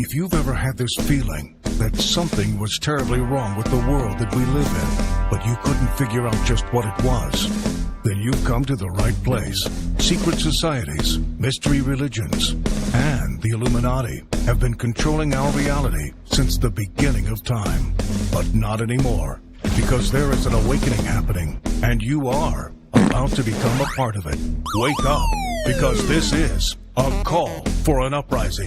If you've ever had this feeling that something was terribly wrong with the world that we live in, but you couldn't figure out just what it was, then you've come to the right place. Secret societies, mystery religions, and the Illuminati have been controlling our reality since the beginning of time. But not anymore, because there is an awakening happening, and you are about to become a part of it. Wake up, because this is a call for an uprising.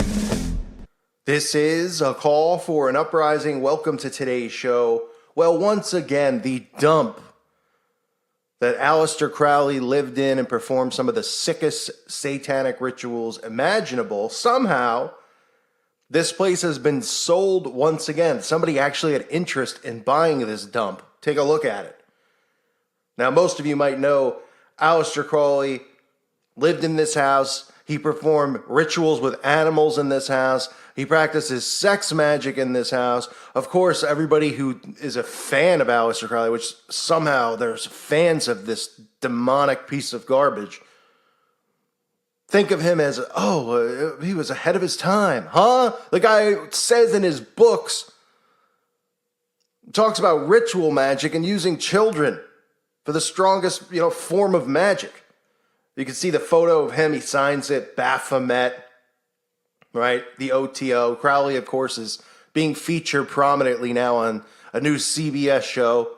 This is a call for an uprising. Welcome to today's show. Well, once again, the dump that Aleister Crowley lived in and performed some of the sickest satanic rituals imaginable. Somehow, this place has been sold once again. Somebody actually had interest in buying this dump. Take a look at it. Now, most of you might know Aleister Crowley lived in this house. He performed rituals with animals in this house. He practices sex magic in this house. Of course, everybody who is a fan of Aleister Crowley, which somehow there's fans of this demonic piece of garbage, think of him as, he was ahead of his time, huh? The guy says in his books, talks about ritual magic and using children for the strongest, form of magic. You can see the photo of him. He signs it, Baphomet, right? The OTO. Crowley, of course, is being featured prominently now on a new CBS show.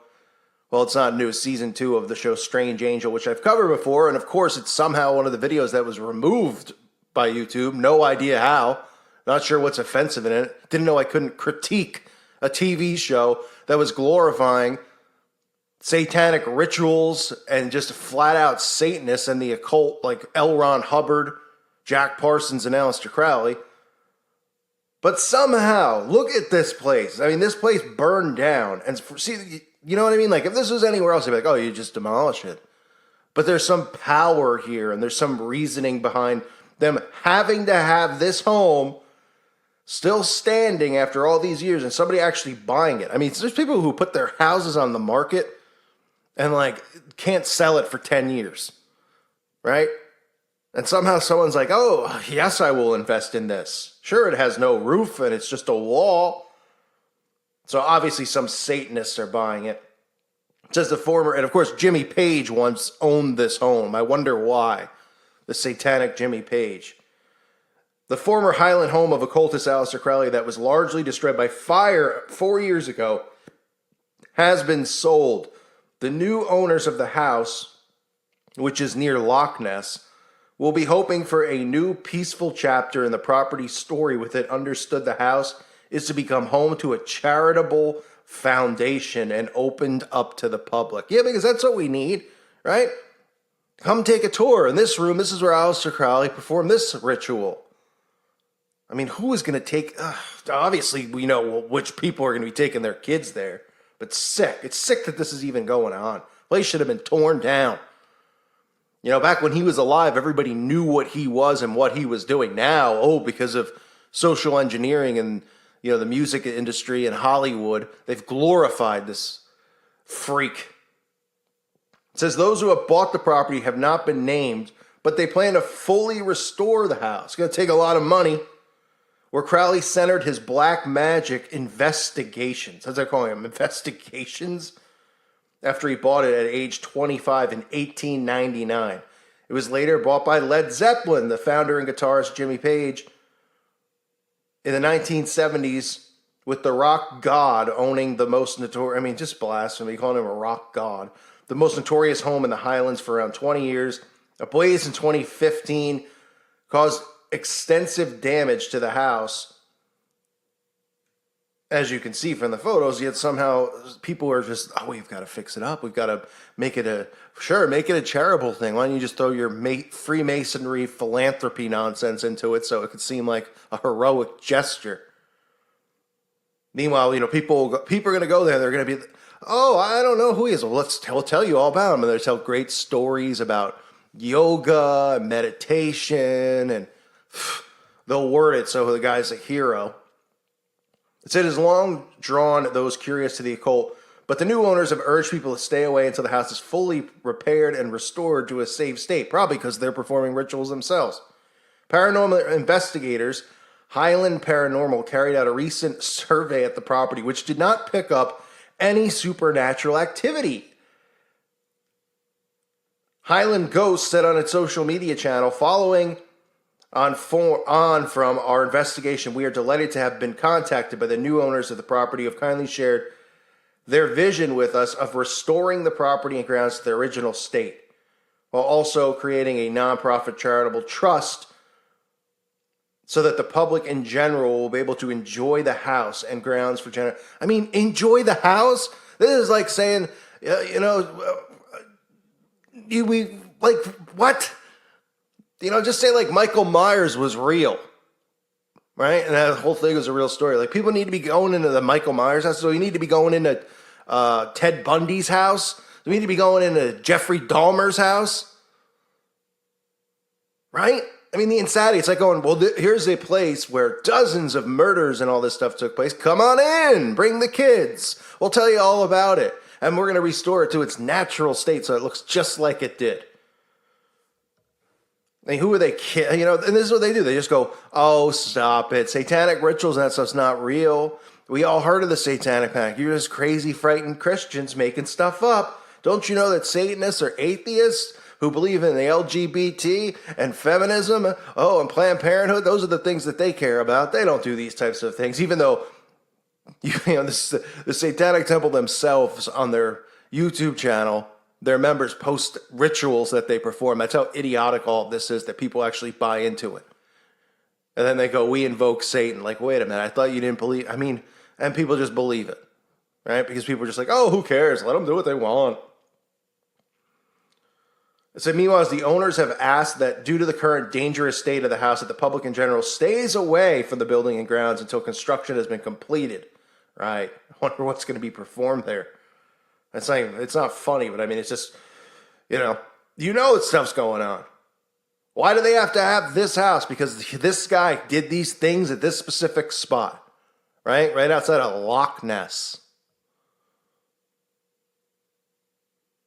Well, it's not new. It's season 2 of the show Strange Angel, which I've covered before. And, of course, it's somehow one of the videos that was removed by YouTube. No idea how. Not sure what's offensive in it. Didn't know I couldn't critique a TV show that was glorifying satanic rituals and just flat out Satanists and the occult like L. Ron Hubbard, Jack Parsons, and Aleister Crowley. But somehow, look at this place. I mean, this place burned down. And see, you know what I mean? Like, if this was anywhere else, I'd be like, you just demolish it. But there's some power here, and there's some reasoning behind them having to have this home still standing after all these years and somebody actually buying it. I mean, there's people who put their houses on the market and can't sell it for 10 years, right? And somehow someone's like, yes, I will invest in this. Sure, it has no roof and it's just a wall. So obviously some Satanists are buying it. It says the former, and of course Jimmy Page once owned this home. I wonder why. The satanic Jimmy Page. The former Highland home of occultist Aleister Crowley that was largely destroyed by fire 4 years ago has been sold. The new owners of the house, which is near Loch Ness, will be hoping for a new peaceful chapter in the property story with it. Understood the house is to become home to a charitable foundation and opened up to the public. Yeah, because that's what we need, right? Come take a tour. In this room, this is where Aleister Crowley performed this ritual. I mean, who is going to take... obviously, we know which people are going to be taking their kids there. But sick. It's sick that this is even going on. Place should have been torn down. Back when he was alive, everybody knew what he was and what he was doing. Now, because of social engineering and, the music industry and Hollywood, they've glorified this freak. It says those who have bought the property have not been named, but they plan to fully restore the house. It's going to take a lot of money. Where Crowley centered his black magic investigations. As they're calling them, investigations. After he bought it at age 25 in 1899. It was later bought by Led Zeppelin, the founder and guitarist Jimmy Page, in the 1970s, with the rock god owning the most notorious, just blasphemy, calling him a rock god, the most notorious home in the Highlands for around 20 years. A blaze in 2015 caused extensive damage to the house, as you can see from the photos, yet somehow people are just, we've got to fix it up. We've got to make it a charitable thing. Why don't you just throw your Freemasonry philanthropy nonsense into it so it could seem like a heroic gesture? Meanwhile, people are going to go there. They're going to be, I don't know who he is. Well, we'll tell you all about him. And they'll tell great stories about yoga and meditation, and they'll word it so the guy's a hero. It said it has long drawn those curious to the occult, but the new owners have urged people to stay away until the house is fully repaired and restored to a safe state, probably because they're performing rituals themselves. Paranormal investigators Highland Paranormal carried out a recent survey at the property, which did not pick up any supernatural activity. Highland Ghost said on its social media channel, following on from our investigation, we are delighted to have been contacted by the new owners of the property who have kindly shared their vision with us of restoring the property and grounds to their original state, while also creating a nonprofit charitable trust so that the public in general will be able to enjoy the house and grounds for enjoy the house? This is like saying, what? Just say like Michael Myers was real, right? And that whole thing was a real story. Like, people need to be going into the Michael Myers house, so you need to be going into Ted Bundy's house. We need to be going into Jeffrey Dahmer's house, right? I mean, the insanity. It's like going, well, here's a place where dozens of murders and all this stuff took place. Come on in. Bring the kids. We'll tell you all about it. And we're going to restore it to its natural state so it looks just like it did. I mean, who are they kidding? And this is what they do. They just go, oh, stop it. Satanic rituals and that stuff's not real. We all heard of the satanic panic. You're just crazy, frightened Christians making stuff up. Don't you know that Satanists are atheists who believe in the LGBT and feminism? Oh, and Planned Parenthood? Those are the things that they care about. They don't do these types of things, even though the Satanic Temple themselves on their YouTube channel, their members post rituals that they perform. That's how idiotic all of this is, that people actually buy into it. And then they go, we invoke Satan. Like, wait a minute, I thought you didn't believe. And people just believe it, right? Because people are just like, oh, who cares? Let them do what they want. So meanwhile, as the owners have asked that due to the current dangerous state of the house, that the public in general stays away from the building and grounds until construction has been completed. Right? I wonder what's going to be performed there. It's not funny, but it's just, that stuff's going on. Why do they have to have this house? Because this guy did these things at this specific spot, right? Right outside of Loch Ness.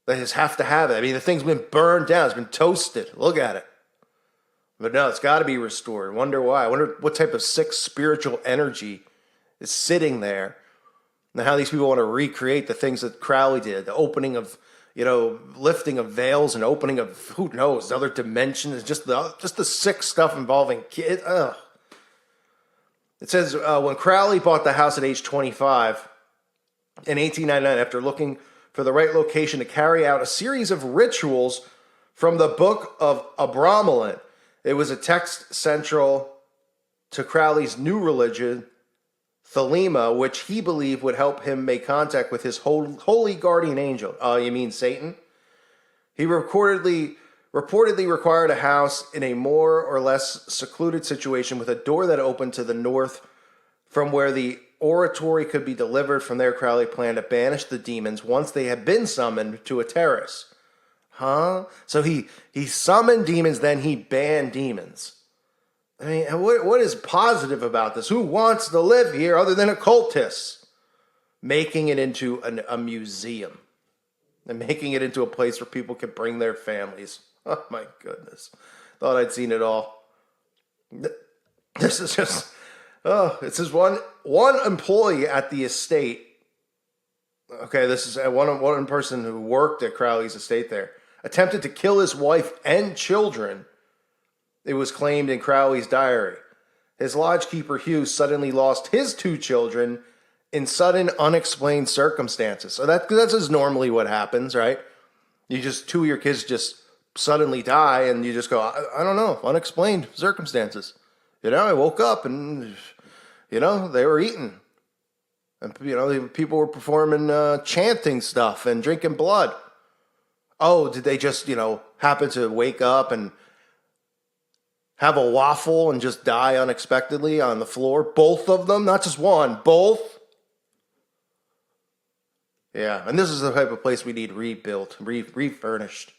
They just have to have it. The thing's been burned down. It's been toasted. Look at it. But no, it's got to be restored. Wonder why. I wonder what type of sick spiritual energy is sitting there. And how these people want to recreate the things that Crowley did. The opening of, lifting of veils and opening of, who knows, other dimensions. Just the sick stuff involving kids. Ugh. It says, when Crowley bought the house at age 25 in 1899, after looking for the right location to carry out a series of rituals from the Book of Abramelin. It was a text central to Crowley's new religion, Thelema, which he believed would help him make contact with his holy guardian angel. You mean Satan? He reportedly required a house in a more or less secluded situation with a door that opened to the north from where the oratory could be delivered. From there, Crowley planned to banish the demons once they had been summoned to a terrace. Huh? So he summoned demons, then he banned demons. What is positive about this? Who wants to live here other than occultists? Making it into a museum. And making it into a place where people can bring their families. Oh my goodness. Thought I'd seen it all. This is just... it says one employee at the estate. Okay, this is one person who worked at Crowley's estate there. Attempted to kill his wife and children. It was claimed in Crowley's diary. His lodgekeeper Hugh suddenly lost his 2 children in sudden, unexplained circumstances. So that's just normally what happens, right? 2 of your kids just suddenly die, and you just go, I don't know, unexplained circumstances. I woke up and, they were eating. And, people were performing chanting stuff and drinking blood. Oh, did they just, happen to wake up and have a waffle and just die unexpectedly on the floor? Both of them, not just one, both. Yeah, and this is the type of place we need rebuilt, refurnished.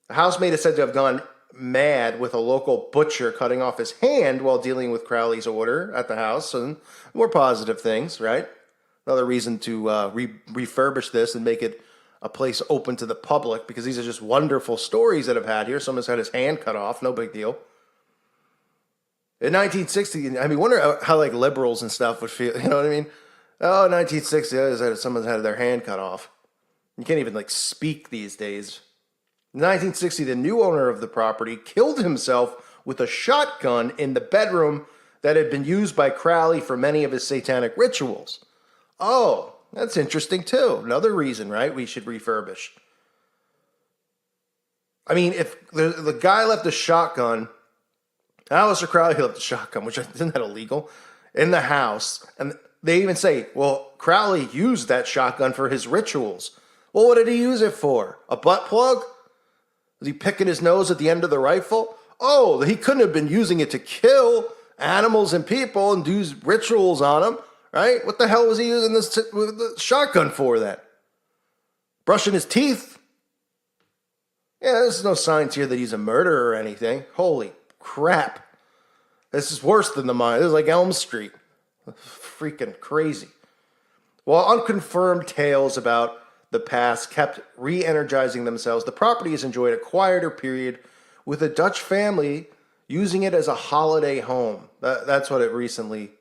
The housemaid is said to have gone mad with a local butcher cutting off his hand while dealing with Crowley's order at the house, and more positive things, right? Another reason to refurbish this and make it a place open to the public, because these are just wonderful stories that I've had here. Someone's had his hand cut off, no big deal. In 1960, I mean, wonder how like liberals and stuff would feel. You know what I mean? Oh, 1960, someone's had their hand cut off. You can't even like speak these days. In 1960, the new owner of the property killed himself with a shotgun in the bedroom that had been used by Crowley for many of his satanic rituals. Oh, that's interesting too. Another reason, right? We should refurbish. I mean, if the guy left a shotgun, Aleister Crowley left a shotgun, which isn't that illegal, in the house, and they even say, well, Crowley used that shotgun for his rituals. Well, what did he use it for? A butt plug? Was he picking his nose at the end of the rifle? Oh, he couldn't have been using it to kill animals and people and do rituals on them, right? What the hell was he using the shotgun for then? Brushing his teeth? Yeah, there's no signs here that he's a murderer or anything. Holy crap. This is worse than the mine. This is like Elm Street. Freaking crazy. While unconfirmed tales about the past kept re-energizing themselves, the property has enjoyed a quieter period with a Dutch family using it as a holiday home. That's what it recently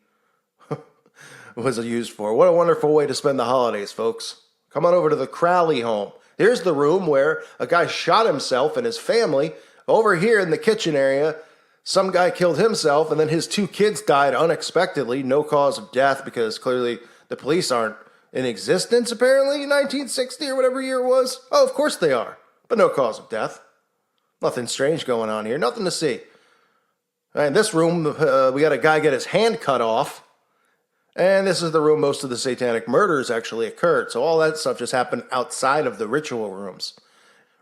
was used for. What a wonderful way to spend the holidays, folks. Come on over to the Crowley home. Here's the room where a guy shot himself and his family. Over here in the kitchen area, some guy killed himself, and then his 2 kids died unexpectedly. No cause of death, because clearly the police aren't in existence, apparently, in 1960 or whatever year it was. Oh, of course they are. But no cause of death. Nothing strange going on here. Nothing to see. In this room, we got a guy get his hand cut off. And this is the room most of the satanic murders actually occurred. So all that stuff just happened outside of the ritual rooms,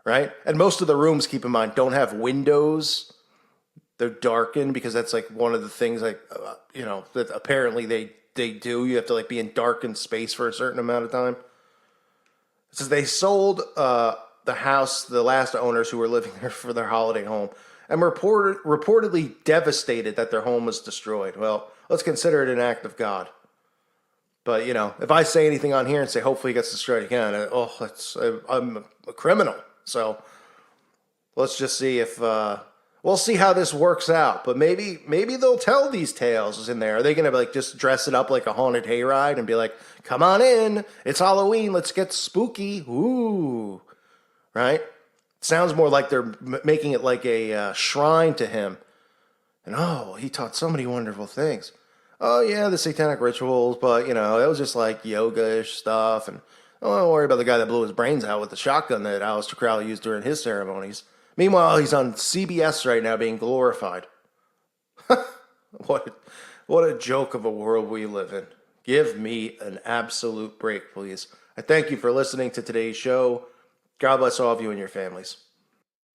right? And most of the rooms, keep in mind, don't have windows. They're darkened because that's like one of the things like, that apparently they do. You have to like be in darkened space for a certain amount of time. It says they sold the house, the last owners who were living there for their holiday home, and reportedly devastated that their home was destroyed. Well, let's consider it an act of God. But, if I say anything on here and say, hopefully it gets destroyed again, I'm a criminal. So let's just see if, we'll see how this works out. But maybe they'll tell these tales in there. Are they going to just dress it up like a haunted hayride and be like, come on in, it's Halloween, let's get spooky. Ooh, right? Sounds more like they're making it like a shrine to him. And he taught so many wonderful things. Oh, yeah, the satanic rituals, but, it was just like yoga-ish stuff. And don't worry about the guy that blew his brains out with the shotgun that Aleister Crowley used during his ceremonies. Meanwhile, he's on CBS right now being glorified. What a joke of a world we live in. Give me an absolute break, please. I thank you for listening to today's show. God bless all of you and your families.